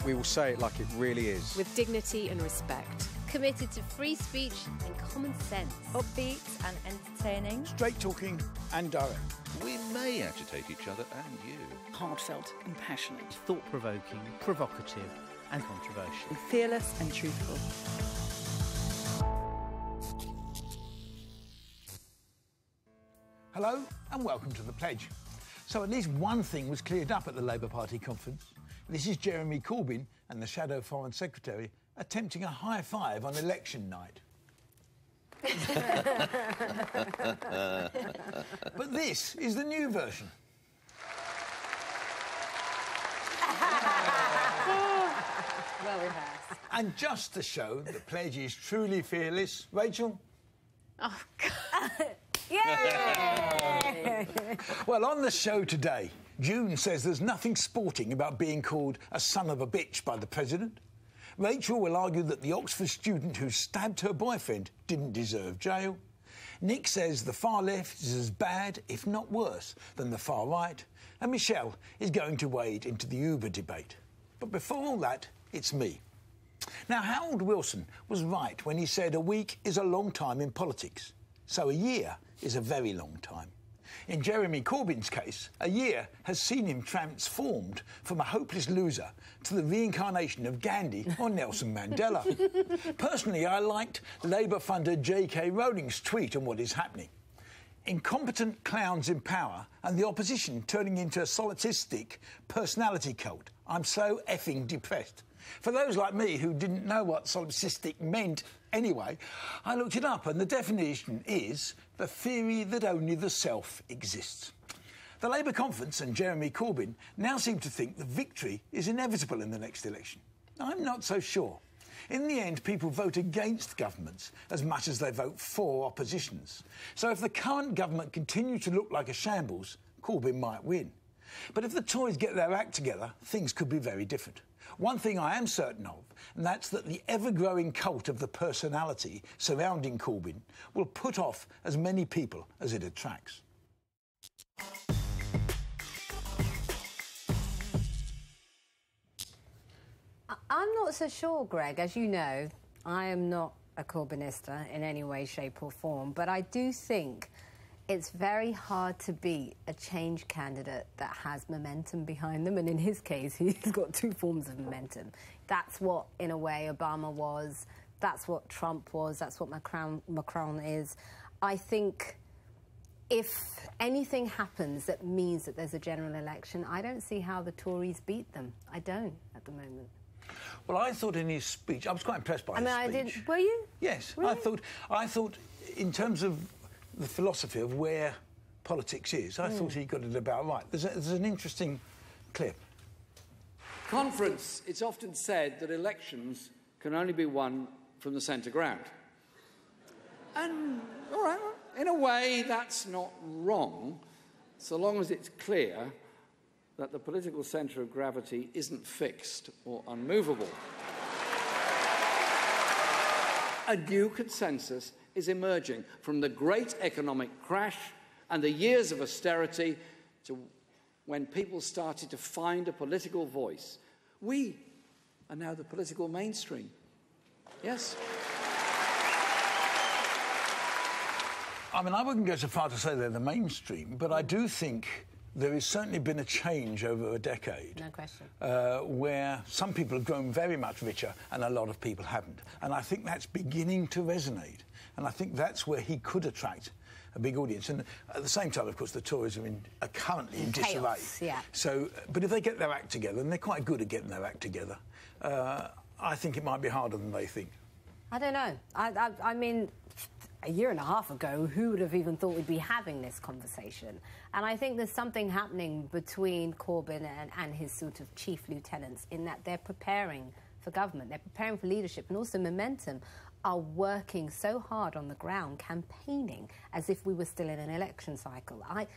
We will say it like it really is. With dignity and respect. Committed to free speech and common sense. Upbeat and entertaining. Straight talking and direct. We may agitate each other and you. Heartfelt and passionate. Thought-provoking, provocative and controversial. Fearless and truthful. Hello and welcome to The Pledge. So at least one thing was cleared up at the Labour Party conference. This is Jeremy Corbyn and the Shadow Foreign Secretary attempting a high five on election night. But this is the new version. Well rehearsed. And just to show the Pledge is truly fearless, Rachel? Oh, God. Yay! Well, on the show today, June says there's nothing sporting about being called a son of a bitch by the President. Rachel will argue that the Oxford student who stabbed her boyfriend didn't deserve jail. Nick says the far left is as bad, if not worse, than the far right. And Michelle is going to wade into the Uber debate. But before all that, it's me. Now, Harold Wilson was right when he said a week is a long time in politics. So a year is a very long time. In Jeremy Corbyn's case, a year has seen him transformed from a hopeless loser to the reincarnation of Gandhi or Nelson Mandela. Personally, I liked Labour funder J.K. Rowling's tweet on what is happening. Incompetent clowns in power and the opposition turning into a solipsistic personality cult. I'm so effing depressed. For those like me who didn't know what solipsistic meant anyway, I looked it up, and the definition is the theory that only the self exists. The Labour conference and Jeremy Corbyn now seem to think that victory is inevitable in the next election. I'm not so sure. In the end, people vote against governments as much as they vote for oppositions. So if the current government continues to look like a shambles, Corbyn might win. But if the Tories get their act together, things could be very different. One thing I am certain of, and that's that the ever-growing cult of the personality surrounding Corbyn will put off as many people as it attracts. I'm not so sure, Greg. As you know, I am not a Corbynista in any way, shape or form, but I do think it's very hard to beat a change candidate that has momentum behind them, and in his case, he's got two forms of momentum. That's what, in a way, Obama was, that's what Trump was, that's what Macron is. I think if anything happens that means that there's a general election, I don't see how the Tories beat them. I don't, at the moment. Well, I thought in his speech, I was quite impressed by his speech. I didn't. Were you? Yes, really? I thought in terms of the philosophy of where politics is, I thought he got it about right. There's an interesting clip. Conference, it's often said that elections can only be won from the centre ground. And, all right, in a way, that's not wrong, so long as it's clear that the political centre of gravity isn't fixed or unmovable. A new consensus is emerging from the great economic crash and the years of austerity to when people started to find a political voice. We are now the political mainstream. Yes? I mean, I wouldn't go so far to say they're the mainstream, but I do think there has certainly been a change over a decade. No question. Where some people have grown very much richer and a lot of people haven't. And I think that's beginning to resonate. And I think that's where he could attract a big audience. And at the same time, of course, the Tories are currently in disarray. Chaos, yeah. So, but if they get their act together, and they're quite good at getting their act together, I think it might be harder than they think. I don't know. I mean, a year and a half ago, who would have even thought we'd be having this conversation? And I think there's something happening between Corbyn and his sort of chief lieutenants in that they're preparing for government, they're preparing for leadership, and also momentum are working so hard on the ground, campaigning as if we were still in an election cycle. I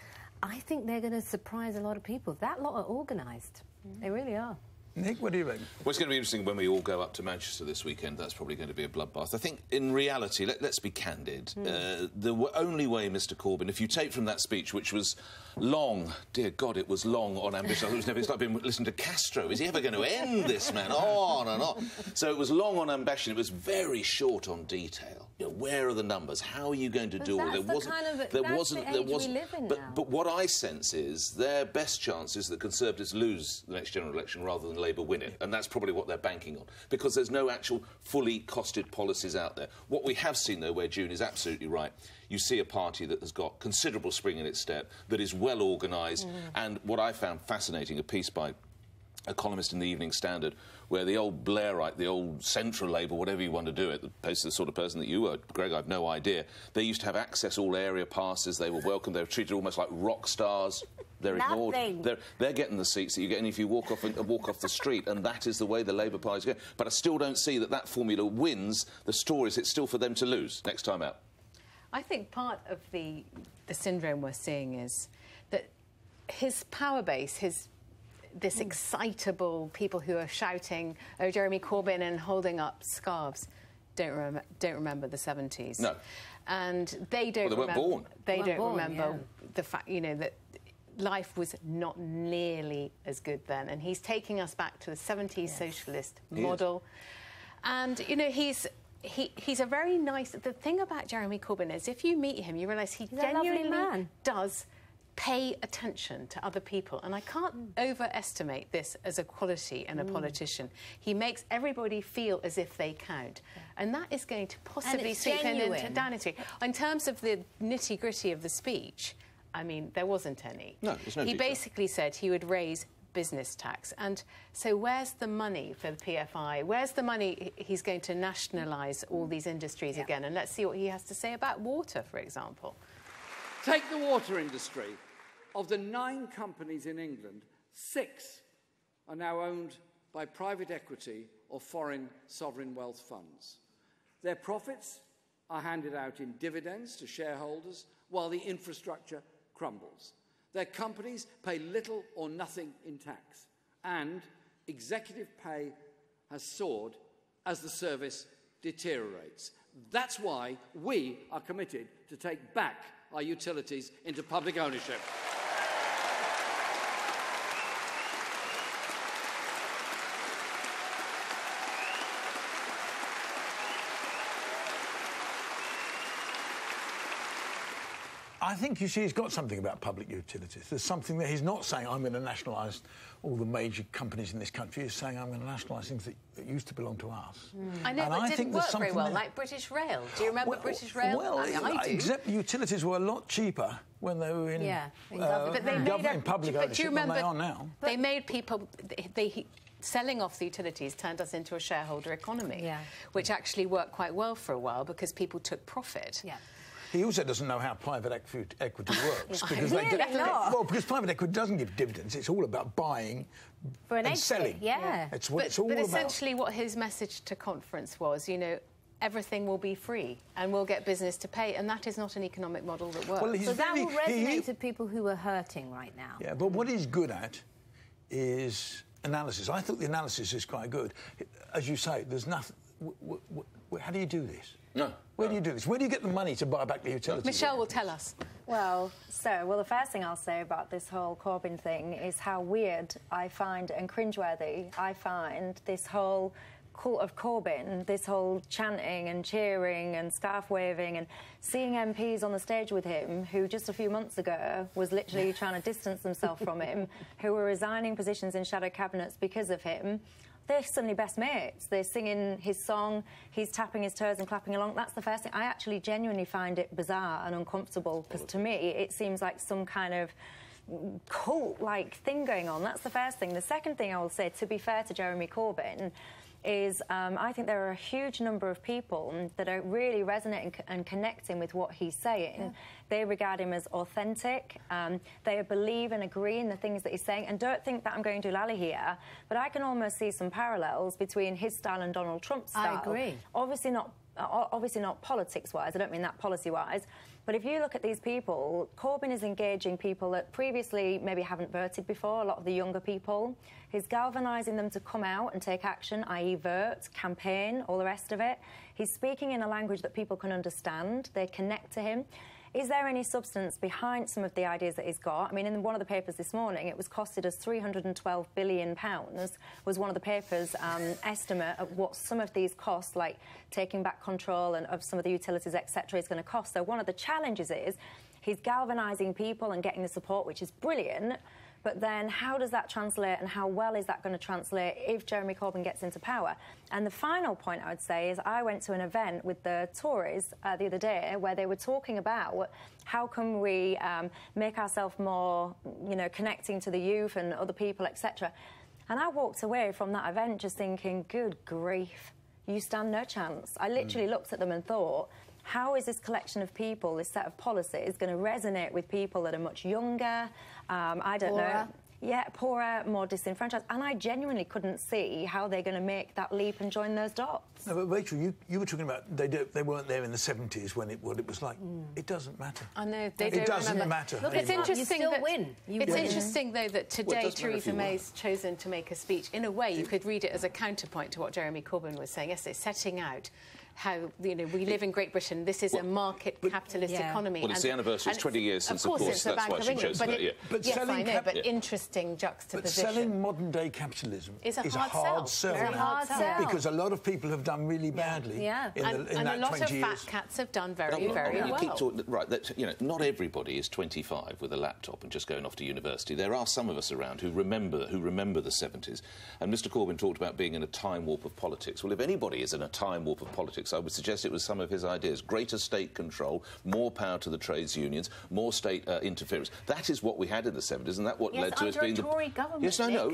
think they're going to surprise a lot of people. That lot are organised. They really are. Nick, what do you reckon? Well, it's going to be interesting when we all go up to Manchester this weekend. That's probably going to be a bloodbath. I think, in reality, let's be candid. The only way, Mr Corbyn, if you take from that speech, which was long, dear God, it was long on ambition. It's like being listening to Castro. Is he ever going to end this, man? On and on. So it was long on ambition. It was very short on detail. You know, where are the numbers? How are you going to do it? But what I sense is their best chance is that Conservatives lose the next general election rather than Labour win it, and that's probably what they're banking on, because there's no actual fully costed policies out there. What we have seen, though, where June is absolutely right, you see a party that has got considerable spring in its step, that is well organised, and what I found fascinating, a piece by a columnist in the Evening Standard, where the old Blairite, the old central Labour, whatever you want to do it, the sort of person that you were, Greg, I've no idea, they used to have access all area passes, they were welcome, they were treated almost like rock stars. They're ignored. They're getting the seats that you get if you walk off the street, and that is the way the Labour Party's going. But I still don't see that formula wins the stories. It's still for them to lose next time out. I think part of the syndrome we're seeing is that his power base, this excitable people who are shouting, "Oh, Jeremy Corbyn," and holding up scarves, don't remember the 70s. No. And they don't. Well, they weren't born. They don't remember the fact, you know, that life was not nearly as good then, and he's taking us back to the 70s socialist model. And you know, he's a very nice. The thing about Jeremy Corbyn is, if you meet him, you realise he genuinely does pay attention to other people, and I can't overestimate this as a quality in a politician. He makes everybody feel as if they count, and that is going to possibly sweep into dynasty. In terms of the nitty-gritty of the speech, I mean, there wasn't any. No, there's no He detail. basically said he would raise business tax, and so where's the money for the PFI? Where's the money he's going to nationalise all these industries again? And let's see what he has to say about water, for example. Take the water industry. Of the 9 companies in England, 6 are now owned by private equity or foreign sovereign wealth funds. Their profits are handed out in dividends to shareholders while the infrastructure crumbles. Their companies pay little or nothing in tax, and executive pay has soared as the service deteriorates. That's why we are committed to take back our utilities into public ownership. I think, you see, he's got something about public utilities. There's something that he's not saying, I'm going to nationalise all the major companies in this country. He's saying, I'm going to nationalise things that used to belong to us. I know, but it didn't work very well, like British Rail. Do you remember British Rail? Well, I do. Except utilities were a lot cheaper when they were in, in public ownership than they are now. They made people... Selling off the utilities turned us into a shareholder economy, which actually worked quite well for a while because people took profit. He also doesn't know how private equity works. Because because private equity doesn't give dividends. It's all about buying and selling. It's what it's all about. But essentially what his message to conference was, you know, everything will be free and we'll get business to pay, and that is not an economic model that works. Well, so that will resonate to people who are hurting right now. Yeah, but what he's good at is analysis. I thought the analysis is quite good. As you say, there's nothing... How do you do this? No. Where do you do this? Where do you get the money to buy back the utilities? Michelle will tell us. Well, the first thing I'll say about this whole Corbyn thing is how weird I find and cringeworthy I find this whole cult of Corbyn, this whole chanting and cheering and scarf waving and seeing MPs on the stage with him who just a few months ago was literally trying to distance themselves from him, who were resigning positions in shadow cabinets because of him. They're suddenly best mates. They're singing his song, he's tapping his toes and clapping along. That's the first thing. I actually genuinely find it bizarre and uncomfortable because to me it seems like some kind of cult-like thing going on. That's the first thing. The second thing I will say, to be fair to Jeremy Corbyn, is I think there are a huge number of people that are really resonating and connecting with what he's saying. They regard him as authentic. They believe and agree in the things that he's saying. And don't think that I'm going to lally here, but I can almost see some parallels between his style and Donald Trump's style. I agree. Obviously not obviously not politics-wise, I don't mean that policy-wise, but if you look at these people, Corbyn is engaging people that previously maybe haven't voted before, a lot of the younger people. He's galvanising them to come out and take action, i.e. vote, campaign, all the rest of it. He's speaking in a language that people can understand. They connect to him. Is there any substance behind some of the ideas that he's got? I mean, in one of the papers this morning, it was costed us £312 billion, was one of the papers' estimate of what some of these costs, like taking back control and of some of the utilities, etc., is going to cost. So one of the challenges is he's galvanising people and getting the support, which is brilliant. But then how does that translate and how well is that going to translate if Jeremy Corbyn gets into power? And the final point I would say is I went to an event with the Tories the other day where they were talking about how can we make ourselves more, you know, connecting to the youth and other people, etc. And I walked away from that event just thinking, good grief, you stand no chance. I literally looked at them and thought, how is this collection of people, this set of policies, going to resonate with people that are much younger, I don't know, yeah, poorer, more disenfranchised? And I genuinely couldn't see how they're going to make that leap and join those dots. No, but Rachel, you were talking about they weren't there in the 70s when what it was like. It doesn't matter. I know they it don't doesn't remember. matter. Look, it's interesting you still that win. It's interesting though that today Theresa May's chosen to make a speech. In a way, you could read it as a counterpoint to what Jeremy Corbyn was saying yesterday, setting out how, you know, we live in Great Britain. This is a market capitalist economy. Well, it's the anniversary. It's 20 years since, of course, that's why she chose that. Yeah. But yes, I know, but interesting juxtaposition. But selling modern-day capitalism is a hard sell. Very hard sell. Because a lot of people have done really badly. Yeah. In and that a lot 20 of years. fat cats have done very well. Keep talking, right, that, you know, not everybody is 25 with a laptop and just going off to university. There are some of us around who remember the 70s. And Mr. Corbyn talked about being in a time warp of politics. Well, if anybody is in a time warp of politics, I would suggest it was some of his ideas. Greater state control, more power to the trades unions, more state interference. That is what we had in the 70s, and that's what led to it being the Tory government. Yes, I know,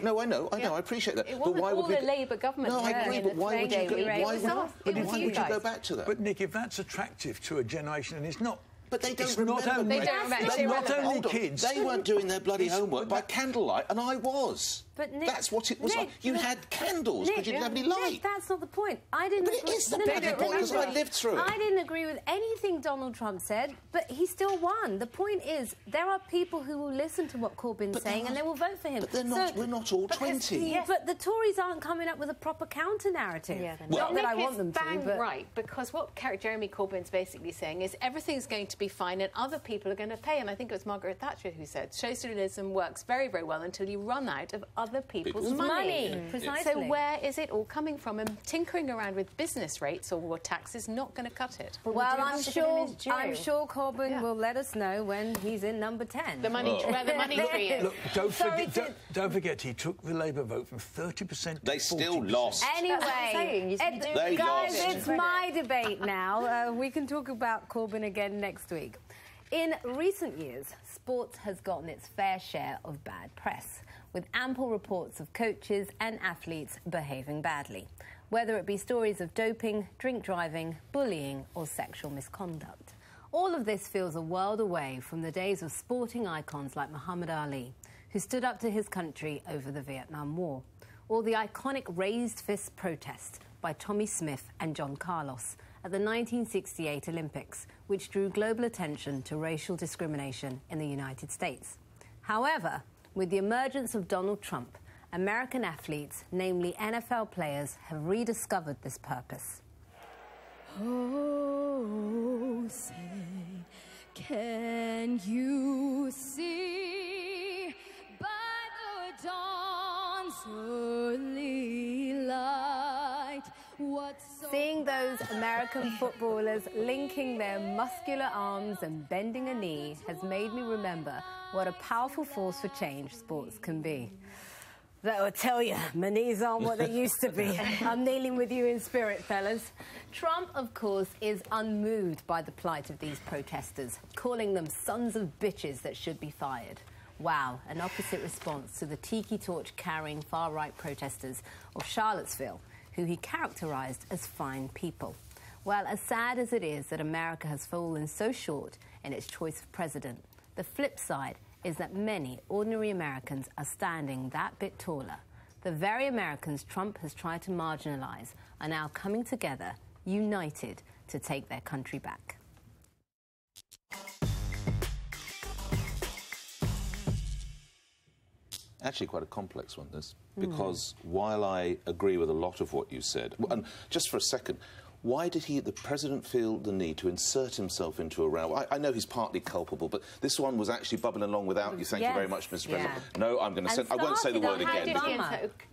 I appreciate that. It wasn't all the Labour government. No, I agree, but why would you go back to that? But Nick, if that's attractive to a generation, and it's not. But they don't remember. Not only kids. They weren't doing their bloody homework by candlelight, and I was. But Nick, that's what it was like. You had candles, but you didn't have any light. Nick, that's not the point. I didn't. But it is the bloody point, because I lived through it. I didn't agree with anything Donald Trump said, but he still won. The point is, there are people who will listen to what Corbyn's saying and they will vote for him. But they're not. We're not all 20. Yes. But the Tories aren't coming up with a proper counter-narrative. Yeah, not that I want them to, but right, because what Jeremy Corbyn's basically saying is everything's going to be fine and other people are going to pay. And I think it was Margaret Thatcher who said socialism works very, very well until you run out of other people's money. Precisely. So where is it all coming from? And tinkering around with business rates or tax is not going to cut it. Well, I'm sure Corbyn will let us know when he's in number 10. The money, where the money tree is. Look, don't forget, he took the Labour vote from 30% to 40%. They still lost. Anyway, guys, it's my debate now. We can talk about Corbyn again next week. In recent years, sports has gotten its fair share of bad press, with ample reports of coaches and athletes behaving badly, whether it be stories of doping, drink driving, bullying or sexual misconduct. All of this feels a world away from the days of sporting icons like Muhammad Ali, who stood up to his country over the Vietnam War, or the iconic raised fist protest by Tommy Smith and John Carlos at the 1968 Olympics, which drew global attention to racial discrimination in the United States. However, with the emergence of Donald Trump, American athletes, namely NFL players, have rediscovered this purpose. Oh, say, can you see by the dawn's early light what so Seeing those American footballers linking their muscular arms and bending a knee has made me remember what a powerful force for change sports can be. That will tell you, my knees aren't what they used to be. I'm kneeling with you in spirit, fellas. Trump, of course, is unmoved by the plight of these protesters, calling them sons of bitches that should be fired. Wow, an opposite response to the tiki torch-carrying far-right protesters of Charlottesville, who he characterised as fine people. Well, as sad as it is that America has fallen so short in its choice of president, the flip side is that many ordinary Americans are standing that bit taller. The very Americans Trump has tried to marginalise are now coming together, united, to take their country back. Actually quite a complex one, this, because while I agree with a lot of what you said, and just for a second, why did the President feel the need to insert himself into a row? I know he's partly culpable, but this one was actually bubbling along without you. Thank you very much, Mr. President. No, I'm going to send... I won't say the word again.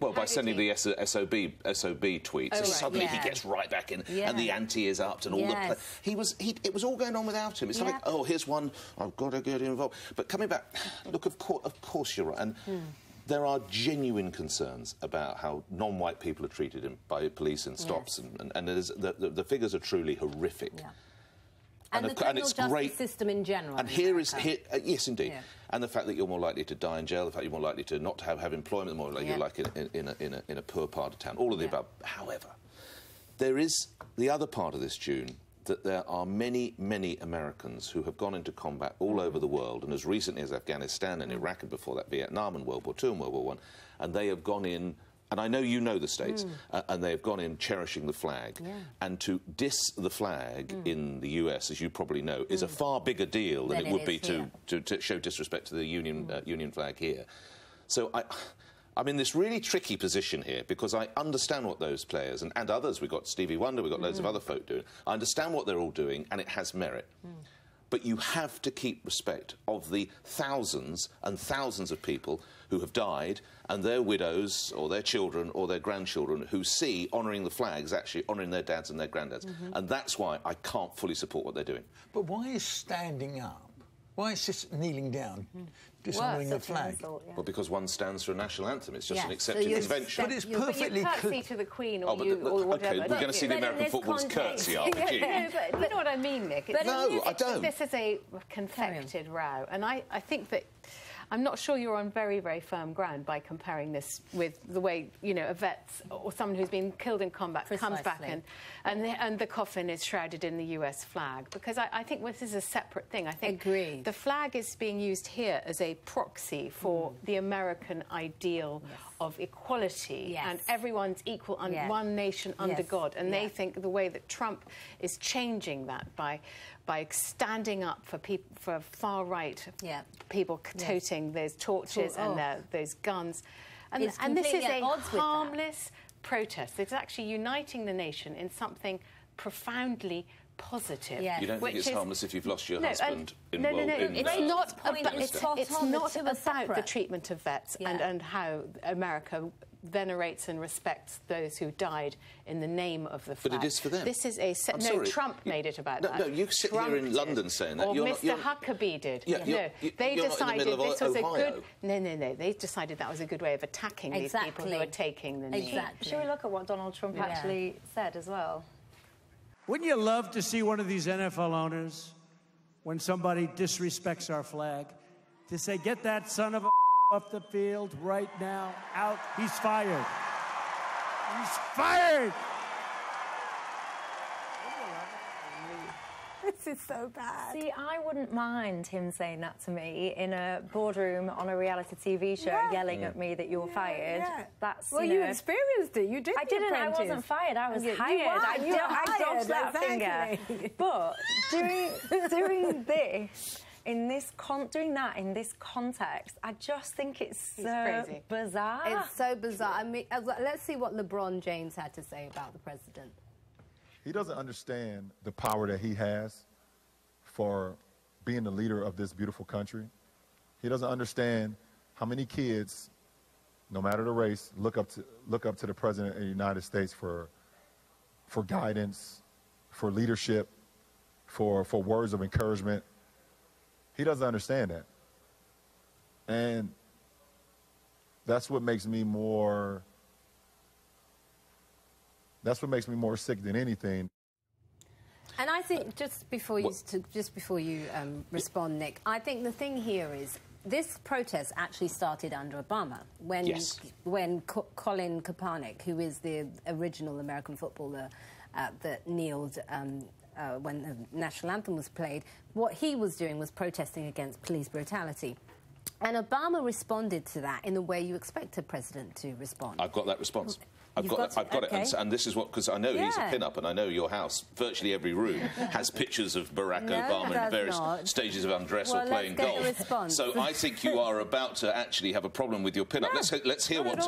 Well, by sending the SOB tweets, so suddenly he gets right back in, and the ante is upped, and all the... It was all going on without him. It's like, oh, here's one, I've got to get involved. But coming back, look, of course you're right, and... There are genuine concerns about how non-white people are treated by police and stops, and the figures are truly horrific. Yeah. And the criminal justice system in general. And yes, indeed. Yeah. And the fact that you're more likely to die in jail, the fact you're more likely to not have employment, the more likely you're like in a poor part of town, all of the above. However, there is the other part of this, June, that there are many, many Americans who have gone into combat all over the world, and as recently as Afghanistan and Iraq, and before that Vietnam and World War II and World War I, and they have gone in, and I know you know the States, and they have gone in cherishing the flag. And to diss the flag in the US, as you probably know, is a far bigger deal than it would be to show disrespect to the Union flag here. So I'm in this really tricky position here because I understand what those players and others, we've got Stevie Wonder, we've got loads of other folk doing, I understand what they're all doing and it has merit. But you have to keep respect of the thousands and thousands of people who have died and their widows or their children or their grandchildren who see honouring the flags actually honouring their dads and their granddads. And that's why I can't fully support what they're doing. But why is standing up? Why is this kneeling down, dishonouring the flag? Well, because one stands for a national anthem. It's just an accepted convention. But it's perfectly clear. You curtsy to the Queen or whatever. OK, we're going to see the American footballers curtsy, aren't we? No, but you know what I mean, Nick? No, I don't. This is a confected row, and I think that... I'm not sure you're on very, very firm ground by comparing this with the way, you know, a vet or someone who's been killed in combat comes back and the coffin is shrouded in the US flag. Because I think this is a separate thing. I think the flag is being used here as a proxy for the American ideal of equality and everyone's equal and one nation under God. And they think the way that Trump is changing that by standing up for far-right people toting those torches and those guns. And this is a harmless protest. It's actually uniting the nation in something profoundly positive. You don't think it's harmless if you've lost your husband in it's not about the treatment of vets and how America venerates and respects those who died in the name of the flag. But it is for them. This is a... Trump made it about that. No, you sit here in London saying that. Or Mr Huckabee did. They decided this was a good... No, they decided that was a good way of attacking these people who are taking the knee. Should we look at what Donald Trump actually said as well? Wouldn't you love to see one of these NFL owners, when somebody disrespects our flag, to say, get that son of a off the field right now, out, he's fired. He's fired! This is so bad. See, I wouldn't mind him saying that to me in a boardroom on a reality TV show, yelling at me that you're fired. That's, you experienced it. You did. I didn't. I wasn't fired. I was hired. I dodged that finger. But doing this... doing that in this context, I just think it's so bizarre. It's so bizarre. I mean, let's see what LeBron James had to say about the president. He doesn't understand the power that he has for being the leader of this beautiful country. He doesn't understand how many kids, no matter the race, look up to the president of the United States for guidance, for leadership, for words of encouragement. He doesn't understand that. And that's what makes me more sick than anything. And I think just before you respond, Nick, I think the thing here is this protest actually started under Obama when Colin Kaepernick, who is the original American footballer that kneeled when the national anthem was played, what he was doing was protesting against police brutality. And Obama responded to that in the way you expect a president to respond. I've got that response. I've got okay. it. And this is what, because I know he's a pin-up, and I know your house, virtually every room, has pictures of Barack Obama in various stages of undress or playing golf. So I think you are about to actually have a problem with your pin-up. No, let's hear what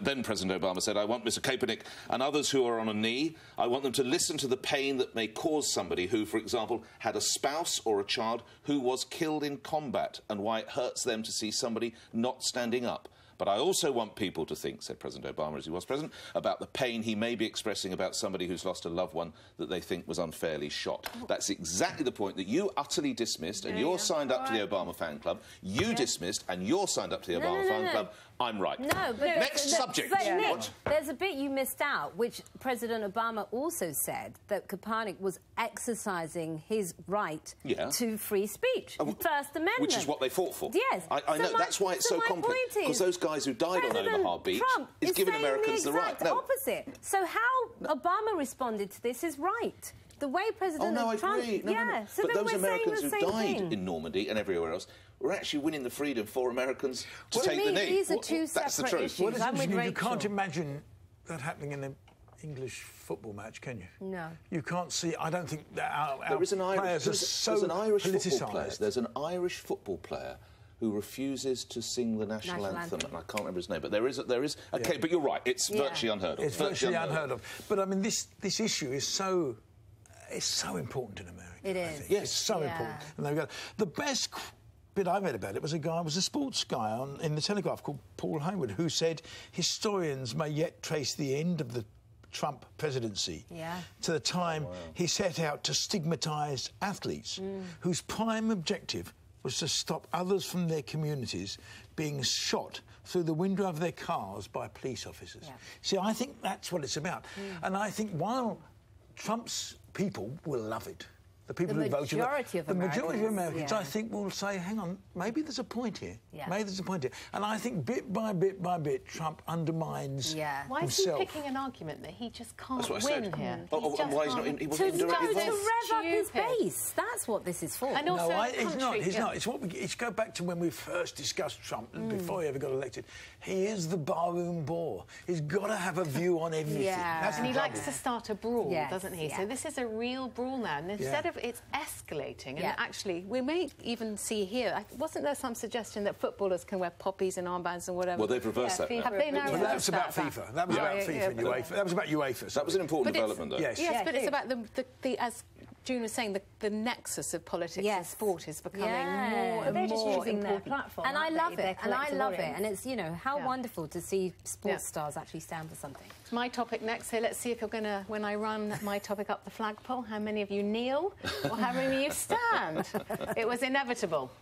then President Obama said. I want Mr. Kaepernick and others who are on a knee, I want them to listen to the pain that may cause somebody who, for example, had a spouse or a child who was killed in combat, and why it hurts them to see somebody not standing up. But I also want people to think, said President Obama as he was president, about the pain he may be expressing about somebody who's lost a loved one that they think was unfairly shot. That's exactly the point that you utterly dismissed, and you're signed up to the Obama fan club. You dismissed, and you're signed up to the Obama fan club. I'm right. No, but... Next subject. But Nick, there's a bit you missed out, which President Obama also said, that Kaepernick was exercising his right to free speech, First Amendment. Which is what they fought for. Yes. I know, that's why it's so complex. Because those guys who died on Omaha Beach is giving Americans the right. No. Opposite. So how Obama responded to this is right. The way President Trump... agree. No. So but those Americans who died thing. in Normandy and everywhere else were actually winning the freedom for Americans to take the knee. These are two separate issues. What is interesting, you can't imagine that happening in an English football match, can you? No. You can't see... I don't think that our players are so politicised. There's an Irish football player who refuses to sing the national anthem, and I can't remember his name, but there is okay, but you're right, it's virtually unheard of. It's virtually unheard of. But I mean, this issue is so... It's so important in America. It is. Yes, it's so important. And they've got the best bit I read about it was a sports guy in the Telegraph called Paul Hayward, who said historians may yet trace the end of the Trump presidency to the time he set out to stigmatise athletes whose prime objective was to stop others from their communities being shot through the window of their cars by police officers. See, I think that's what it's about. And I think while Trump's people will love it, the people who voted... The majority of Americans, I think, will say, hang on, maybe there's a point here. Maybe there's a point here. And I think bit by bit, Trump undermines himself. Why is he picking an argument that he just can't win here? And why he's not... He wasn't indirectly involved. To rev up his base. That's what this is for. And also it's not. It's what it's go back to when we first discussed Trump, before he ever got elected. He is the barroom bore. He's got to have a view on everything. And he likes to start a brawl, doesn't he? So this is a real brawl now. And instead of it's escalating, and actually, we may even see here, wasn't there some suggestion that footballers can wear poppies and armbands and whatever? Well, they've reversed that now. Have they now that was about FIFA. That was about FIFA and UEFA. That was about UEFA. That was an important development, though. Yes, but it's about the as June was saying, the nexus of politics and sport is becoming more and They're just more using important. their platform. And I love it. And I love it. Audience. And it's, you know, how wonderful to see sports stars actually stand for something. My topic next, so let's see if you're going to, when I run my topic up the flagpole, how many of you kneel or how many of you stand? It was inevitable.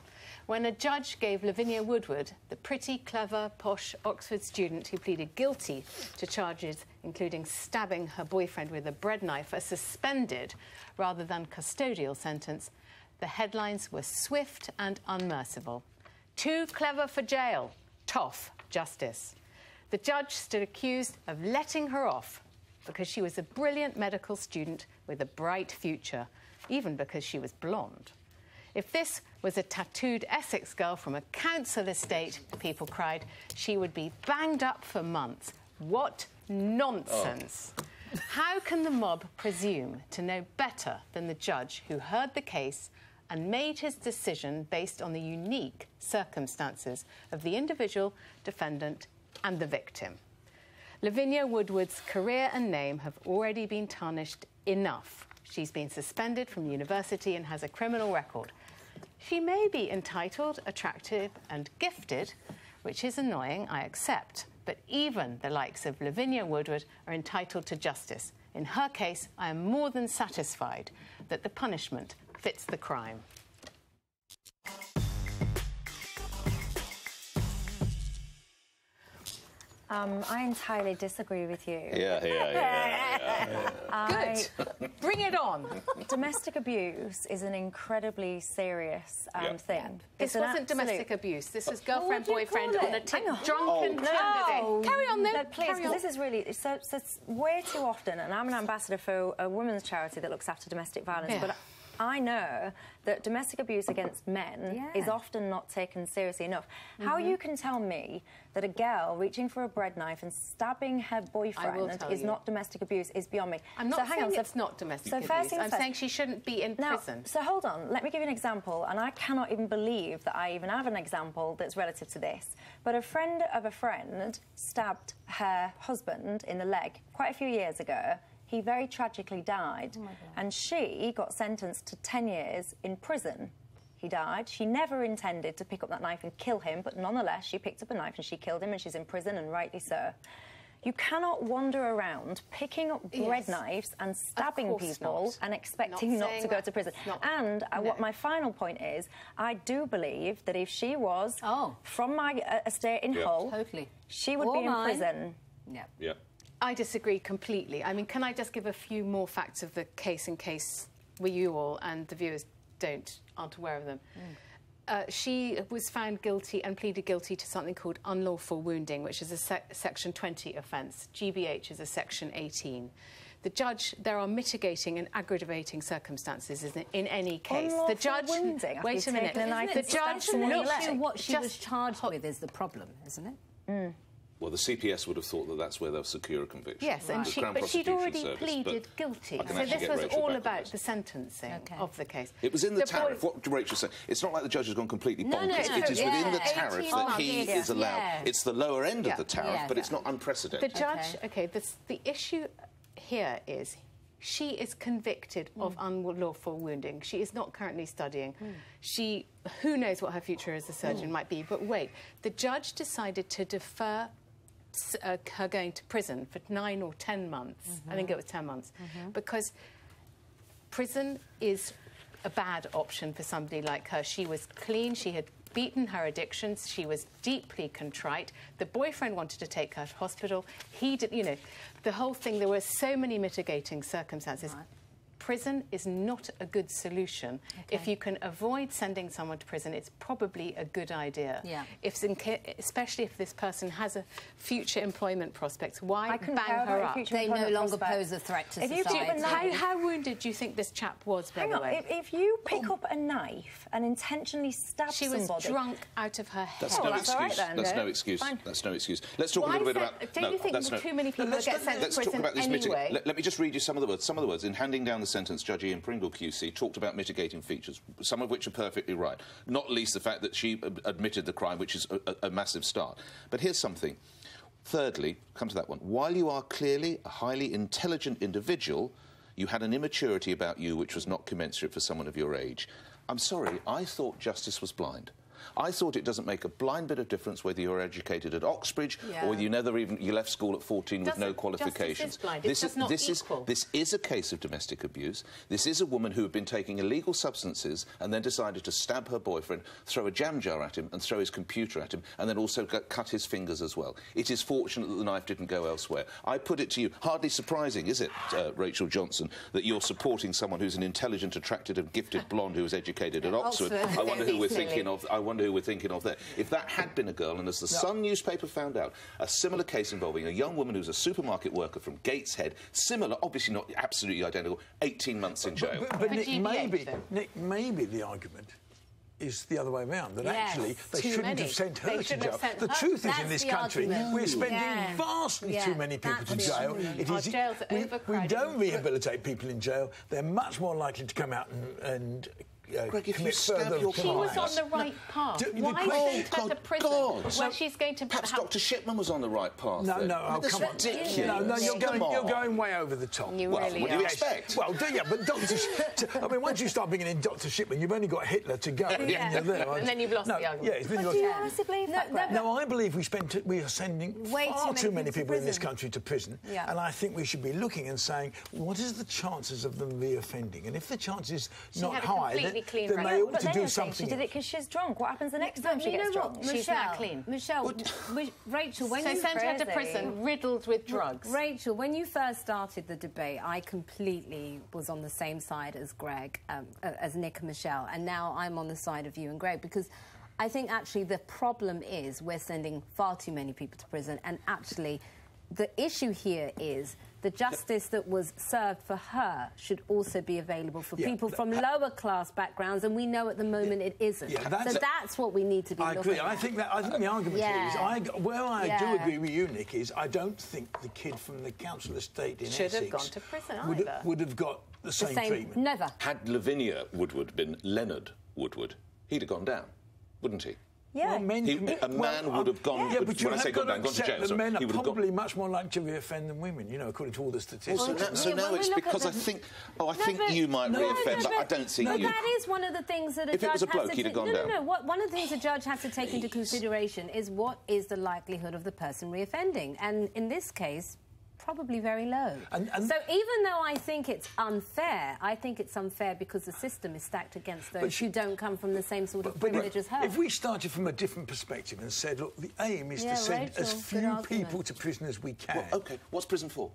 When a judge gave Lavinia Woodward, the pretty, clever, posh Oxford student who pleaded guilty to charges including stabbing her boyfriend with a bread knife, a suspended rather than custodial sentence, the headlines were swift and unmerciful. Too clever for jail. Toff justice. The judge stood accused of letting her off because she was a brilliant medical student with a bright future, even because she was blonde. If this was a tattooed Essex girl from a council estate, people cried, she would be banged up for months. What nonsense. How can the mob presume to know better than the judge who heard the case and made his decision based on the unique circumstances of the individual defendant and the victim? Lavinia Woodward's career and name have already been tarnished enough. She's been suspended from university and has a criminal record. She may be entitled, attractive and gifted, which is annoying, I accept, but even the likes of Lavinia Woodward are entitled to justice. In her case, I am more than satisfied that the punishment fits the crime. I entirely disagree with you. Good. Bring it on. Domestic abuse is an incredibly serious thing. This wasn't domestic abuse. This was girlfriend, boyfriend on a drunken candidate. Carry on, then. No, please, because this is really... So way too often, and I'm an ambassador for a women's charity that looks after domestic violence, but I know that domestic abuse against men is often not taken seriously enough. How you can tell me that a girl reaching for a bread knife and stabbing her boyfriend is not domestic abuse is beyond me. I'm not saying it's not domestic abuse. I'm saying she shouldn't be in prison. So hold on, let me give you an example, and I cannot even believe that I even have an example that's relative to this. But a friend of a friend stabbed her husband in the leg quite a few years ago. He very tragically died, and she got sentenced to 10 years in prison. He died. She never intended to pick up that knife and kill him, but nonetheless, she picked up a knife and she killed him, and she's in prison, and rightly so. You cannot wander around picking up bread knives and stabbing people and expecting not to go to prison. And what my final point is, I do believe that if she was from my estate in Hull, she would be in prison. Yeah. I disagree completely. I mean, can I just give a few more facts of the case in case you all and the viewers aren't aware of them? She was found guilty and pleaded guilty to something called unlawful wounding, which is a Section 20 offence. GBH is a Section 18. The judge, there are mitigating and aggravating circumstances in any case. Unlawful the judge, wounding. Wait a minute. The judge what she was charged with is the problem, isn't it? Well, the CPS would have thought that that's where they'll secure a conviction. Yes, and but she'd already pleaded guilty. So this was all about the sentencing of the case. It was in the tariff. What Rachel said, it's not like the judge has gone completely bonkers. It is within the tariff that he is allowed. It's the lower end of the tariff, but it's not unprecedented. The judge, the issue here is she is convicted of unlawful wounding. She is not currently studying. Who knows what her future as a surgeon might be, but wait. The judge decided to defer her going to prison for 9 or 10 months. I think it was 10 months. Because prison is a bad option for somebody like her. She was clean, she had beaten her addictions, she was deeply contrite. The boyfriend wanted to take her to hospital. He did, you know, the whole thing, there were so many mitigating circumstances. Prison is not a good solution. If you can avoid sending someone to prison, it's probably a good idea. Especially if this person has a future employment prospects. Why bang her up? They no longer pose a threat to society. How wounded do you think this chap was, by the way? If you pick up a knife and intentionally stab somebody... She was drunk out of her head. That's no excuse. That's no excuse. That's no excuse. Let's talk a little bit about... Don't you think too many people get sent to prison anyway? Let me just read you some of the words. Some of the words. In handing down the sentence, Judge Ian Pringle QC talked about mitigating features, some of which are perfectly right, not least the fact that she admitted the crime, which is a massive start. But here's something. Thirdly, come to that one. While you are clearly a highly intelligent individual, you had an immaturity about you which was not commensurate for someone of your age. I'm sorry, I thought justice was blind. I thought it doesn't make a blind bit of difference whether you're educated at Oxbridge or whether you left school at 14 with no qualifications. This is a case of domestic abuse. This is a woman who had been taking illegal substances and then decided to stab her boyfriend, throw a jam jar at him and throw his computer at him, and then also cut his fingers as well. It is fortunate that the knife didn't go elsewhere. I put it to you, hardly surprising, is it, Rachel Johnson, that you're supporting someone who's an intelligent, attractive and gifted blonde who was educated at Oxford. I wonder who we're thinking of. Who we're thinking of there. If that had been a girl, and as the Sun newspaper found out, a similar case involving a young woman who's a supermarket worker from Gateshead, similar, obviously not absolutely identical, 18 months in jail. But Nick, maybe the argument is the other way around, that actually they shouldn't have sent her to jail. The truth is, in this country, we're spending vastly too many people to jail. We don't rehabilitate people in jail. They're much more likely to come out and Greg, if commit further crimes. She was on the right path. Why send her to prison where she's going to... Perhaps Dr Shipman was on the right path. No, come on. Ridiculous. No, you're going way over the top. You really what do you expect? Well, but I mean, once you start bringing in Dr Shipman, you've only got Hitler to go. And you're there. And then you've lost the argument. Do you honestly believe that? No, I believe we are sending far too many people in this country to prison. And I think we should be looking and saying, what is the chances of them reoffending? And if the chance is not high, then they ought to do something. She did it because she's drunk. What happens the next time she gets drunk? She's now clean. Michelle, Rachel, when you sent her to prison riddled with drugs. Rachel, when you first started the debate, I completely was on the same side as Greg, as Nick and Michelle, and now I'm on the side of you and Greg, because I think actually the problem is we're sending far too many people to prison, and actually the issue here is the justice that was served for her should also be available for people from lower class backgrounds, and we know at the moment it isn't. So that's what we need to be looking at. I think the argument here is, where I do agree with you, Nick, is I don't think the kid from the council estate in Essex have gone to prison would have got the same treatment. Never. Had Lavinia Woodward been Leonard Woodward, he'd have gone down, wouldn't he? Yeah. A man would have gone... Yeah, but when I say gone down, gone to jail. The men he are would have probably much more likely to reoffend than women, you know, according to all the statistics. So now it's because I think you might reoffend, but I don't think you... That is one of the things that a judge If it was a bloke, he'd have gone down. One of the things a judge has to take into consideration is what is the likelihood of the person reoffending. And in this case, probably very low. So even though I think it's unfair, I think it's unfair because the system is stacked against those who don't come from the same sort of privilege as her. If we started from a different perspective and said, look, the aim is to send as few people to prison as we can. Well, OK, what's prison for?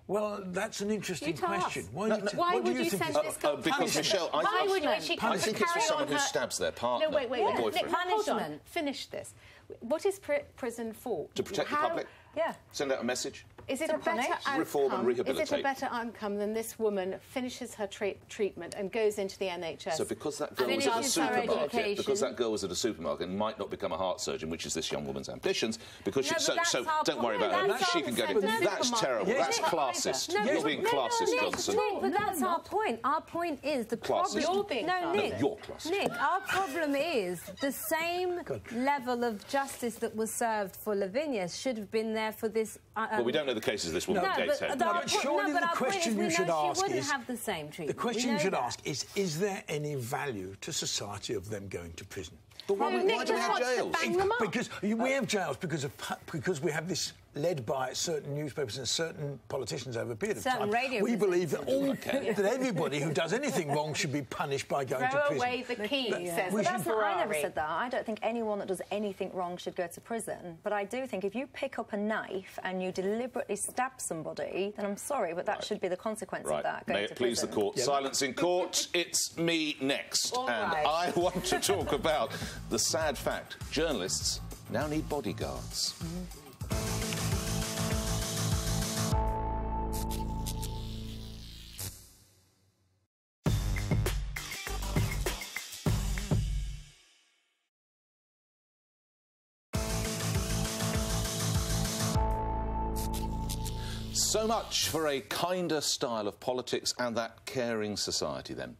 Well, that's an interesting question. Why would you send this guy? Because, Michelle, I think it's for someone who stabs their partner. No, wait. Nick, hold on. Finish this. What is prison for? To protect the public? Yeah. Send out a message? Is it a better outcome? Reform and rehabilitate. Is it a better outcome than this woman finishes her treatment and goes into the NHS? So because that girl was at a supermarket, and might not become a heart surgeon, which is this young woman's ambitions, because so don't worry about her. She can go to... That's terrible. That's classist. You're being classist, Johnson. But that's our point. Our point is the problem... You're being Nick, you're classist. Nick, our problem is the same level of justice that was served for Lavinia should have been there for this... Well, we don't know the cases this woman Gateshead. But surely the question you should ask is... have the same treatment. The question you should ask is there any value to society of them going to prison? But why do we have jails? Because we have jails because we have this led by certain newspapers and certain politicians over a period of time. We believe that that everybody who does anything wrong should be punished by going to prison. Throw away the key, says I never said that. I don't think anyone that does anything wrong should go to prison. But I do think if you pick up a knife and you deliberately stab somebody, then I'm sorry, but that should be the consequence of that. May it please the court. Silence in court. It's me next. I want to talk about the sad fact journalists now need bodyguards. So much for a kinder style of politics and that caring society, then.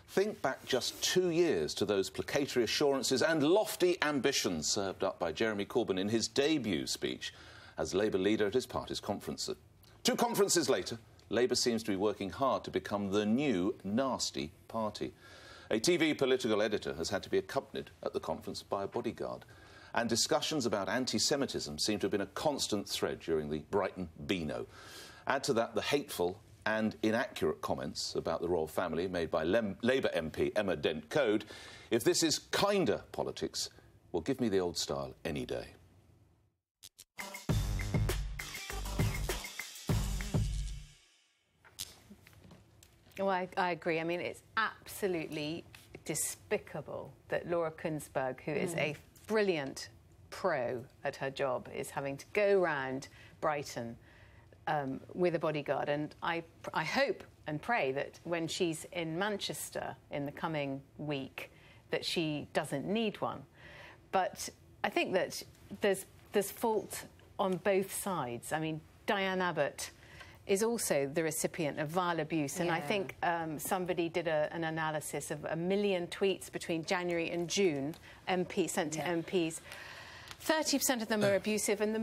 Think back just 2 years to those placatory assurances and lofty ambitions served up by Jeremy Corbyn in his debut speech as Labour leader at his party's conference. 2 conferences later, Labour seems to be working hard to become the new nasty party. A TV political editor has had to be accompanied at the conference by a bodyguard. And discussions about anti-Semitism seem to have been a constant thread during the Brighton Beano. Add to that the hateful and inaccurate comments about the royal family made by Labour MP Emma Dent-Coad. If this is kinder politics, well, give me the old style any day. Well, I agree. I mean, it's absolutely despicable that Laura Kuenssberg, who is a brilliant pro at her job, is having to go round Brighton with a bodyguard. And I hope and pray that when she's in Manchester in the coming week, that she doesn't need one. But I think that there's fault on both sides. I mean, Diane Abbott is also the recipient of vile abuse. And I think somebody did an analysis of 1 million tweets between January and June sent to MPs. 30% of them are abusive, and the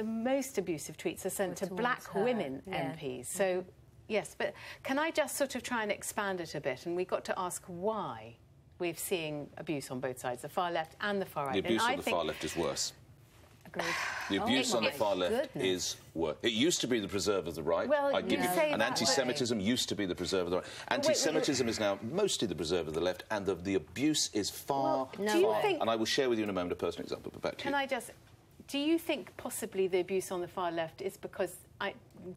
most abusive tweets are sent to black women MPs. So, yes, but can I just sort of try and expand it a bit? And we've got to ask why we're seeing abuse on both sides, the far left and the far right. The abuse on the far left is worse. Agreed. The abuse on the far left is worse. It used to be the preserve of the right. Well, I give you. And anti-Semitism used to be the preserve of the right. Anti-Semitism is now mostly the preserve of the left, and the abuse is far. And I will share with you in a moment a personal example. But back to you. Do you think possibly the abuse on the far left is because,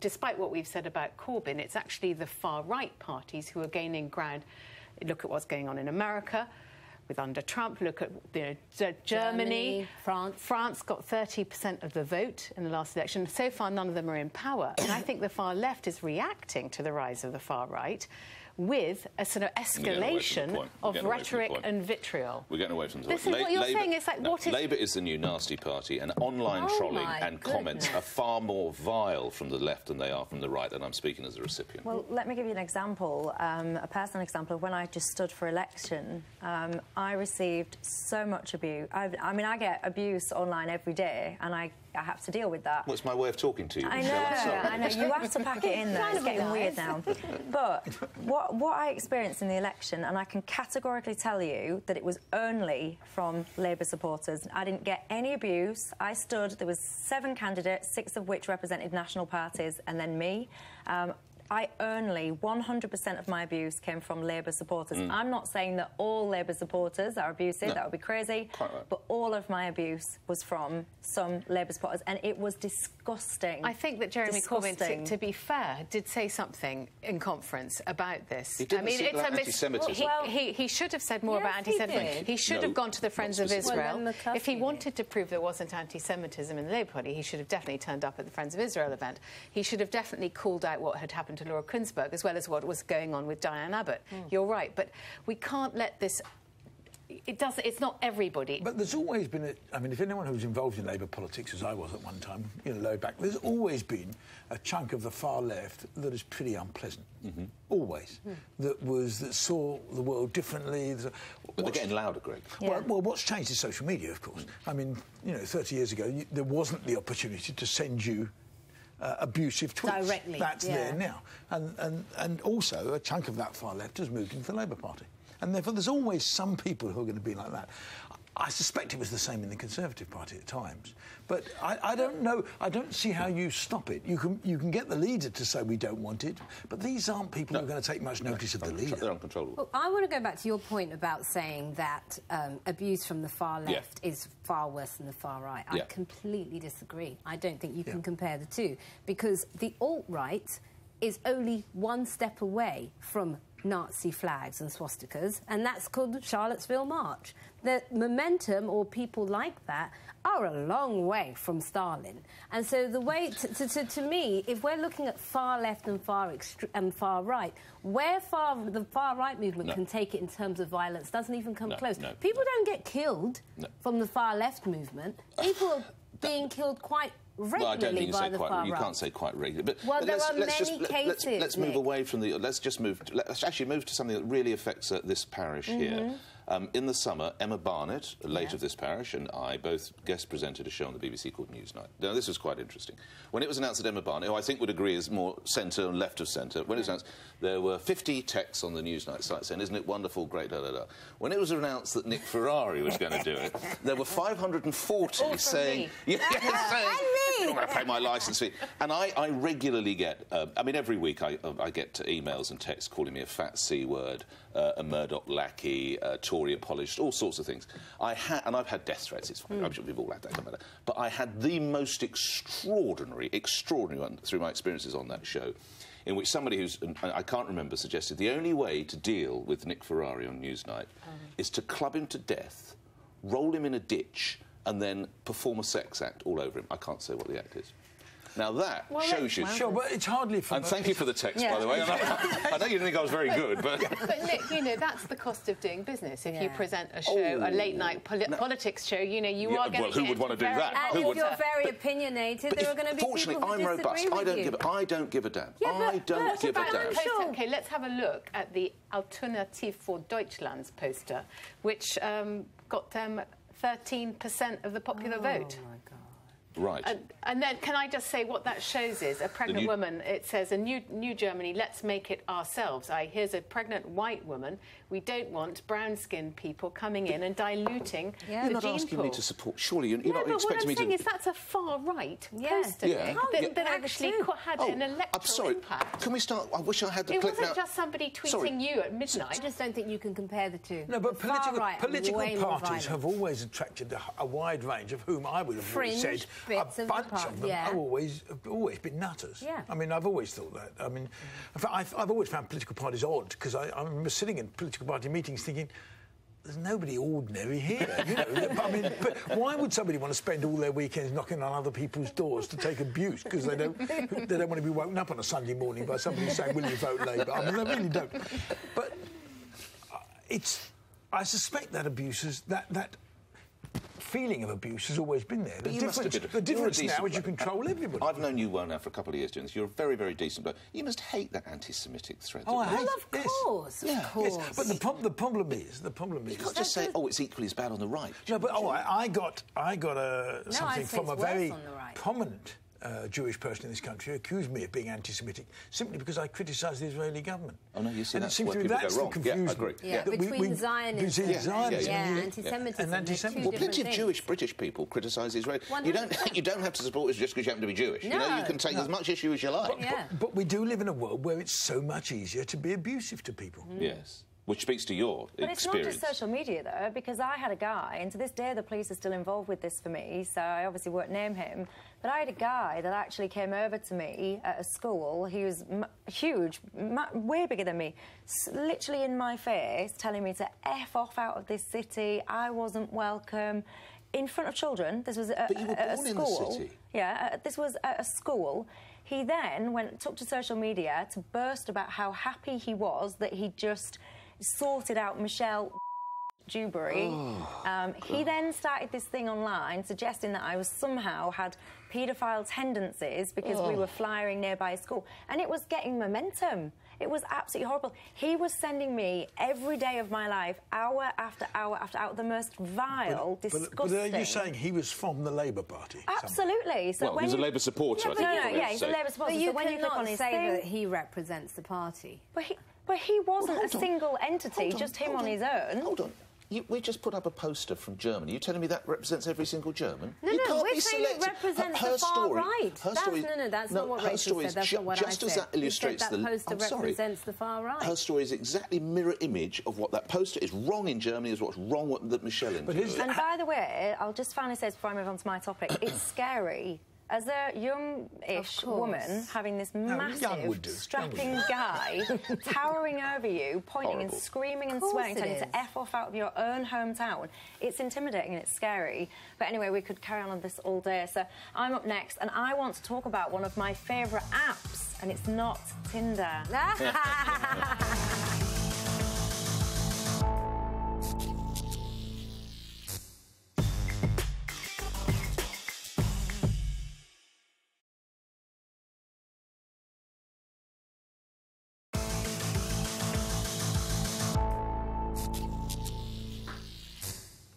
despite what we've said about Corbyn, it's actually the far right parties who are gaining ground? Look at what's going on in America. with under Trump. Look at Germany, France got 30% of the vote in the last election. So far, none of them are in power. And I think the far left is reacting to the rise of the far right with a sort of escalation of rhetoric and vitriol. We're getting away from the point. This is what you're saying. It's like, what is... Labour is the new nasty party, and online trolling and comments are far more vile from the left than they are from the right, and I'm speaking as a recipient. Well, let me give you an example, a personal example of when I just stood for election. I received so much abuse. I mean, I get abuse online every day, and I have to deal with that. Well, it's my way of talking to you. I know. You have to pack it in there. It's getting weird now. But what I experienced in the election, and I can categorically tell you that it was only from Labour supporters. I didn't get any abuse. I stood. There was 7 candidates, 6 of which represented national parties, and then me. I only 100% of my abuse came from Labour supporters. I'm not saying that all Labour supporters are abusive, that would be crazy, but all of my abuse was from some Labour supporters, and it was disgusting. I think that Jeremy Corbyn, to be fair, did say something in conference about this. He didn't say about anti-Semitism. Well, he should have said more about anti-Semitism. He should have gone to the Friends of Israel. If he wanted to prove there wasn't anti-Semitism in the Labour Party, he should have definitely turned up at the Friends of Israel event. He should have definitely called out what had happened to Laura Kuenssberg, as well as what was going on with Diane Abbott. You're right, but we can't let this... It's not everybody. But there's always been I mean, if anyone who's involved in Labour politics, as I was at one time, low back, there's always been a chunk of the far left that is pretty unpleasant. Always. That saw the world differently. But they're getting louder, Greg. Yeah. Well, what's changed is social media, of course. I mean, 30 years ago, there wasn't the opportunity to send you abusive tweets. Directly. That's there now. And also, a chunk of that far left has moved into the Labour Party. And therefore, there's always some people who are going to be like that. I suspect it was the same in the Conservative Party at times. But I don't know. I don't see how you stop it. You can get the leader to say we don't want it, but these aren't people who are going to take much notice of the leader. They're uncontrollable. Well, I want to go back to your point about saying that abuse from the far left is far worse than the far right. I completely disagree. I don't think you can compare the two, because the alt-right is only one step away from Nazi flags and swastikas, and that's called the Charlottesville March. The momentum, or people like that, are a long way from Stalin. And so the way, to me, if we're looking at far left and far right, where the far right movement can take it in terms of violence doesn't even come close. People don't get killed from the far left movement. People are being killed quite regularly. Well, I don't think you by say the quite. far You right. can't say quite regularly. But, well, but there are many cases. Let's move away from the. Let's actually move to something that really affects this parish here. In the summer, Emma Barnett, late of this parish, and I both guest presented a show on the BBC called Newsnight. Now, this was quite interesting. When it was announced that Emma Barnett, who I think would agree is more centre and left of centre, when it was announced, there were 50 texts on the Newsnight site saying, "Isn't it wonderful, great, da da da." When it was announced that Nick Ferrari was going to do it, there were 540 saying, "I'm going to pay my licence fee." And I regularly get, I mean, every week I get emails and texts calling me a fat C word, a Murdoch lackey, Tory apologist, all sorts of things. And I've had death threats. It's fine. I'm sure we've all had that. Doesn't matter. But I had the most extraordinary one through my experiences on that show, in which somebody who's, I can't remember, suggested the only way to deal with Nick Ferrari on Newsnight is to club him to death, roll him in a ditch, and then perform a sex act all over him. I can't say what the act is. Now that shows you... Sure, but it's hardly... And thank you for the text, by the way. I know you didn't think I was very good, but... But, Nick, that's the cost of doing business. If you present a show, a late-night politics show, you are going to get... who would want to do that? And if you're very opinionated, there are going to be people who I'm robust. I don't give a damn. I don't give a damn. OK, let's have a look at the Alternative for Deutschland's poster, which got them 13% of the popular vote. Oh, my God. Right. And then, can I just say what that shows is a pregnant woman. It says, a new Germany, let's make it ourselves. Here's a pregnant white woman. We don't want brown-skinned people coming in and diluting the You're not asking me to support... Surely you're not expecting me to... what I'm saying is that's a far-right poster, Nick, that actually had an electoral impact. Can we start... I wish I had the clip now. It wasn't just somebody tweeting you at midnight. I just don't think you can compare the two. No, but political parties have always attracted a wide range, of whom I would have always said a bunch of them have always been nutters. Yeah. I mean, I've always thought that. I mean, in fact, I've always found political parties odd, because I remember sitting in political party meetings thinking, there's nobody ordinary here, you know. I mean, but why would somebody want to spend all their weekends knocking on other people's doors to take abuse because they don't want to be woken up on a Sunday morning by somebody saying, "Will you vote Labour?" I mean, they really don't. But I suspect that that feeling of abuse has always been there. The difference now is you control everybody. I've known you well now for a couple of years doing this. You're a very, very decent bloke. You must hate that anti-Semitic thread. Well, of course, of course. Yes. But the problem is... You can't just say, oh, it's equally as bad on the right. No, but I got something from a very prominent Jewish person in this country who accused me of being anti-Semitic simply because I criticised the Israeli government. Oh, no, you see, and that's it seems where to me people that's go wrong. the confusion. Yeah, I agree. Yeah, between Zionism and anti-Semitism. Well, plenty of Jewish British people criticise Israel. You don't have to support us just because you happen to be Jewish. No. You know, you can take as much issue as you like. But we do live in a world where it's so much easier to be abusive to people. Yes. Which speaks to your experience. But it's not just social media, though, because I had a guy, and to this day the police are still involved with this for me, so I obviously won't name him, but I had a guy that actually came over to me at a school. He was huge, way bigger than me, literally in my face, telling me to F off out of this city. I wasn't welcome. In front of children. This was at a school. In the city. Yeah, this was at a school. He then took to social media to burst about how happy he was that he just sorted out Michelle Dewberry. He then started this thing online suggesting that I was somehow had paedophile tendencies because we were flyering nearby a school, and it was getting momentum. It was absolutely horrible. He was sending me every day of my life, hour after hour after hour, the most vile, disgusting... But are you saying he was from the Labour Party? Absolutely. So he's a Labour supporter, I think. He's a Labour supporter. But you so when you click on his say thing, that he represents the party. But he wasn't a single entity, just him on his own. Hold on. We just put up a poster from Germany. You telling me that represents every single German? No, we're saying it represents the far right. That's not what Rachel said. That's not what I said. Just as that illustrates that poster represents the far right. Her story is exactly mirror image of what that poster is wrong in Germany, is what's wrong with that Michelle endured. And by the way, I'll just finally say before I move on to my topic, it's scary. As a young-ish woman having this massive, strapping guy towering over you, pointing and screaming and swearing, telling you to F off out of your own hometown, it's intimidating and it's scary. But anyway, we could carry on this all day. So I'm up next, and I want to talk about one of my favourite apps, and it's not Tinder.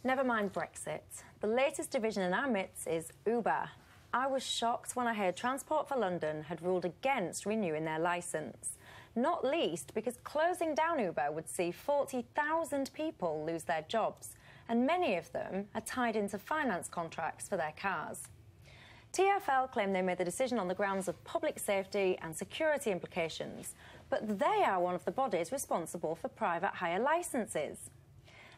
Never mind Brexit. The latest division in our midst is Uber. I was shocked when I heard Transport for London had ruled against renewing their licence. Not least because closing down Uber would see 40,000 people lose their jobs, and many of them are tied into finance contracts for their cars. TfL claim they made the decision on the grounds of public safety and security implications, but they are one of the bodies responsible for private hire licences.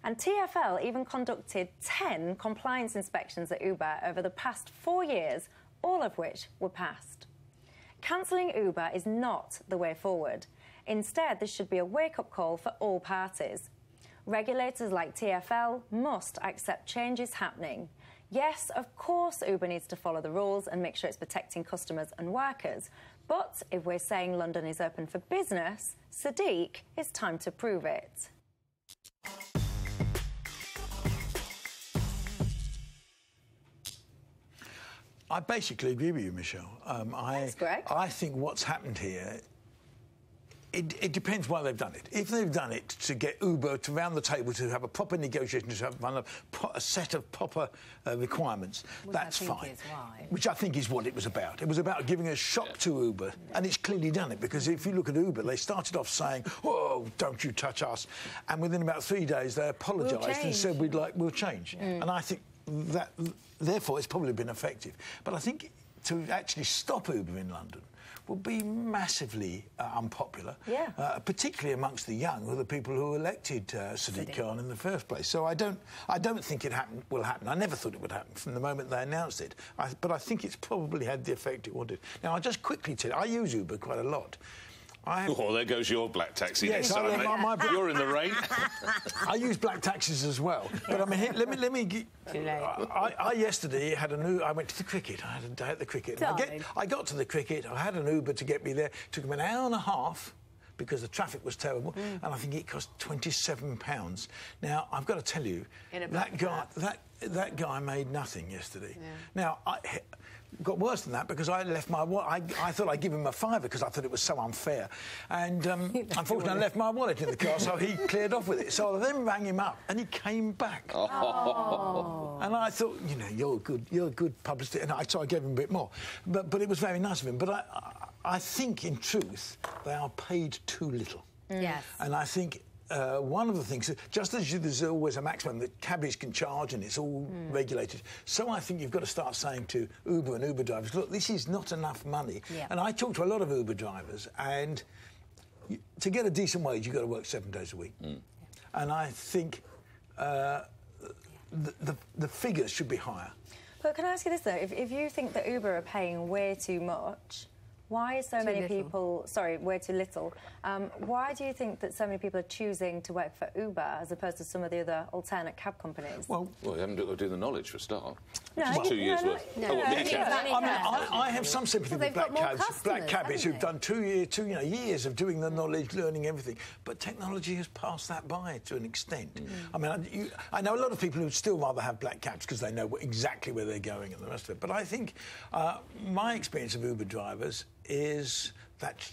And TfL even conducted 10 compliance inspections at Uber over the past 4 years, all of which were passed. Cancelling Uber is not the way forward. Instead, this should be a wake-up call for all parties. Regulators like TfL must accept changes happening. Yes, of course Uber needs to follow the rules and make sure it's protecting customers and workers. But if we're saying London is open for business, Sadiq, it's time to prove it. I basically agree with you, Michelle. Thanks, Greg. I think what's happened here, it depends why they've done it. If they've done it to get Uber to round the table to have a proper negotiation, to have a set of proper requirements, that's fine. Which I think is what it was about. It was about giving a shock to Uber, and it's clearly done it, because if you look at Uber, they started off saying, "Oh, don't you touch us," and within about 3 days they apologised and said, we'll change. And I think that, therefore, it's probably been effective. But I think to actually stop Uber in London will be massively unpopular, particularly amongst the young, who are the people who elected Sadiq Khan in the first place. So I don't think it will happen. I never thought it would happen from the moment they announced it. But I think it's probably had the effect it wanted. Now, I'll just quickly tell you, I use Uber quite a lot. Oh, there goes your black taxi. Yes, next time, mate. You're in the rain. I use black taxis as well. But I mean, let me. I yesterday had an Uber. I went to the cricket. I had a day at the cricket. I got to the cricket. I had an Uber to get me there. It took him an hour and a half because the traffic was terrible, and I think it cost £27. Now I've got to tell you, that guy made nothing yesterday. Yeah. Now got worse than that because I left my wallet. I thought I'd give him a £5 because I thought it was so unfair. And unfortunately, I left my wallet in the car, so he cleared off with it. So I then rang him up, and he came back. Oh. And I thought, you know, you're a good publicist. And so I gave him a bit more. But it was very nice of him. But I think, in truth, they are paid too little. Yes. And I think one of the things, just as there's always a maximum that cabbies can charge and it's all regulated, so I think you've got to start saying to Uber and Uber drivers, look, this is not enough money. Yeah. And I talk to a lot of Uber drivers, and to get a decent wage, you've got to work 7 days a week. And I think the figures should be higher. But can I ask you this, though? If you think that Uber are paying way too much, why are so many people... Sorry, way too little. Why do you think that so many people are choosing to work for Uber as opposed to some of the other alternate cab companies? Well, you haven't got to do the knowledge for a start. No, it's 2 years worth. I have some sympathy with black cabbies who've done 2 years of doing the knowledge, learning everything. But technology has passed that by to an extent. I mean, I know a lot of people who'd still rather have black cabs because they know exactly where they're going and the rest of it. But I think my experience of Uber drivers is that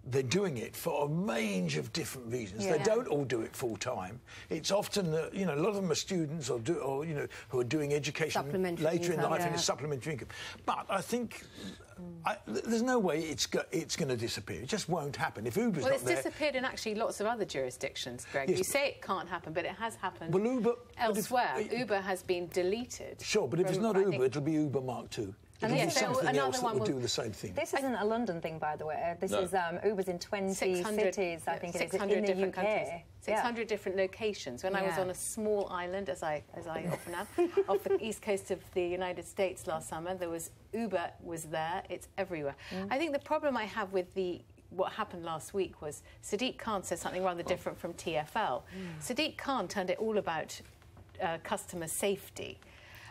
they're doing it for a range of different reasons. Yeah. They don't all do it full time. It's often, a lot of them are students or who are doing education later in life, and it's supplementary income. But I think there's no way it's going to disappear. It just won't happen. If Uber's not there... disappeared in actually lots of other jurisdictions, Greg. Yes, you say it can't happen, but it has happened elsewhere. Uber has been deleted. Sure, but if it's not Uber, it'll be Uber Mark II. And it'll be something else that will do the same thing. This isn't a London thing, by the way. This is Uber's in 20 cities, I think it is, in the UK. Countries. 600 different locations. When I was on a small island, as I often am, off the east coast of the United States last summer, Uber was there. It's everywhere. I think the problem I have with what happened last week was Sadiq Khan said something rather different from TfL. Sadiq Khan turned it all about customer safety.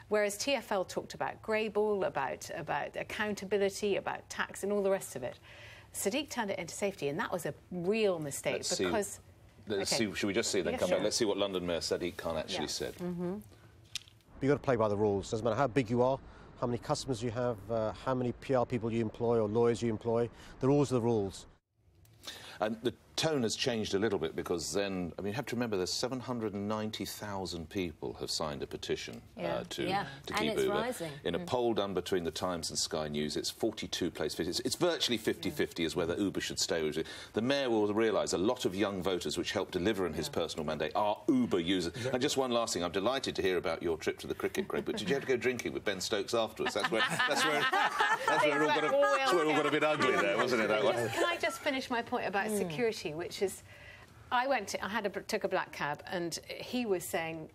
Whereas TfL talked about greyball, about accountability, about tax and all the rest of it. Sadiq turned it into safety, and that was a real mistake because... Let's see, should we just see then come back? Let's see what London Mayor Sadiq Khan actually said. You've got to play by the rules. Doesn't matter how big you are, how many customers you have, how many PR people you employ or lawyers you employ. The rules are the rules. And the tone has changed a little bit because then, I mean, you have to remember there's 790,000 people have signed a petition to keep Uber. Rising. In a poll done between the Times and Sky News, it's 42 places. It's virtually 50-50 as whether Uber should stay. The Mayor will realise a lot of young voters which helped deliver in his personal mandate are Uber users. Exactly. And just one last thing, I'm delighted to hear about your trip to the cricket, Greg, but did you have to go drinking with Ben Stokes afterwards? That's where it all got a bit ugly there, wasn't it, that way? Can I just finish my point about security, which is, took a black cab, and he was saying,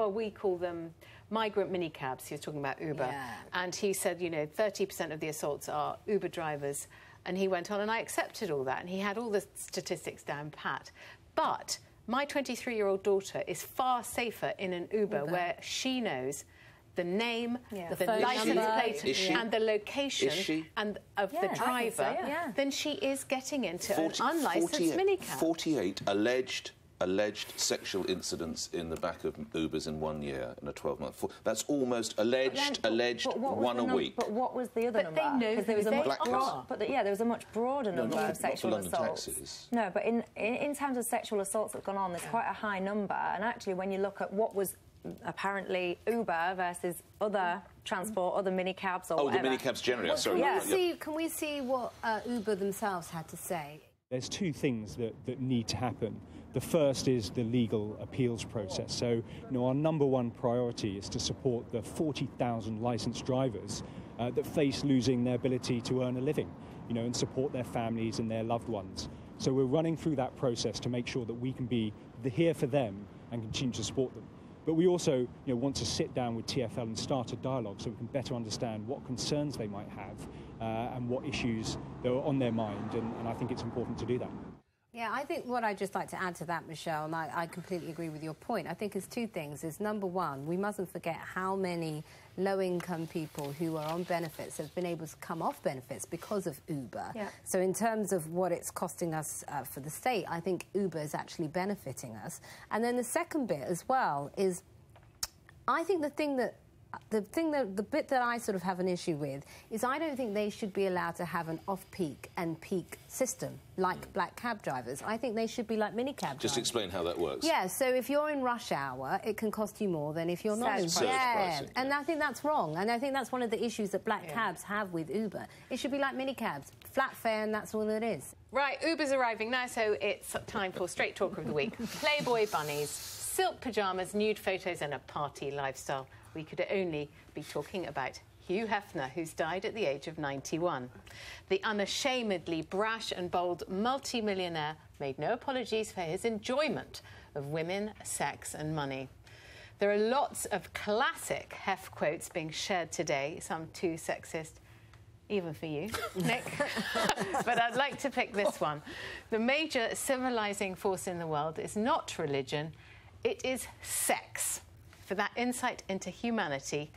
we call them migrant minicabs. He was talking about Uber, and he said, 30% of the assaults are Uber drivers, and he went on, and I accepted all that, and he had all the statistics down pat. But my 23-year-old daughter is far safer in an Uber where she knows the name, the license plate, and the location of the driver, then she is getting into an unlicensed minicab. 48 alleged sexual incidents in the back of Ubers in 1 year, in a 12-month. That's almost alleged one a week. But what was the other number? Because there was there was a much broader number of sexual assaults. Taxis. No, but in terms of sexual assaults that've gone on, there's quite a high number. And actually, when you look at what was apparently Uber versus other transport, other minicabs or whatever. The minicabs generally, sorry. Can we see what Uber themselves had to say? There's two things that need to happen. The first is the legal appeals process. So, our number one priority is to support the 40,000 licensed drivers that face losing their ability to earn a living, and support their families and their loved ones. So we're running through that process to make sure that we can be here for them and continue to support them. But we also want to sit down with TfL and start a dialogue so we can better understand what concerns they might have and what issues that are on their mind, and I think it's important to do that. Yeah, I think what I'd just like to add to that, Michelle, and I completely agree with your point, I think is two things. Is number one, we mustn't forget how many low-income people who are on benefits have been able to come off benefits because of Uber. Yeah. So in terms of what it's costing us for the state, I think Uber is actually benefiting us. And then the second bit as well is, I think the bit that I sort of have an issue with is I don't think they should be allowed to have an off-peak and peak system like black cab drivers. I think they should be like mini cab drivers. Just explain how that works. Yeah, so if you're in rush hour, it can cost you more than if you're not in rush hour. Pricing, and I think that's wrong. And I think that's one of the issues that black cabs have with Uber. It should be like mini cabs, flat fare, and that's all it is. Right, Uber's arriving now, so it's time for Straight Talker of the Week. Playboy bunnies, silk pyjamas, nude photos and a party lifestyle. We could only be talking about Hugh Hefner, who's died at the age of 91. The unashamedly brash and bold multi-millionaire made no apologies for his enjoyment of women, sex and money. There are lots of classic Hef quotes being shared today, some too sexist, even for you, Nick. But I'd like to pick this one. The major civilising force in the world is not religion, it is sex. For that insight into humanity,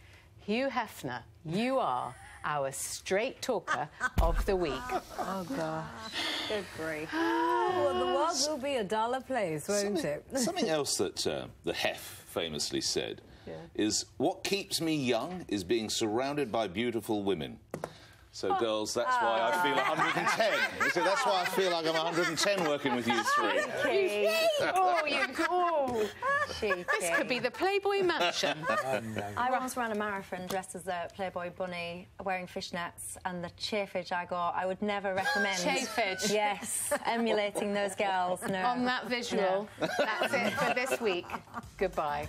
Hugh Hefner, you are our Straight Talker of the Week. Oh, gosh. Good grief. Well, the world will be a duller place, won't it? Something else that the Hef famously said is, what keeps me young is being surrounded by beautiful women. So, girls, that's why I feel 110. So that's why I feel like I'm 110 working with you three. This could be the Playboy Mansion. I once ran a marathon dressed as a Playboy bunny, wearing fishnets, and the chafage I got, I would never recommend. Chafage? Yes, emulating those girls. No. On that visual, No. that's it for this week. Goodbye.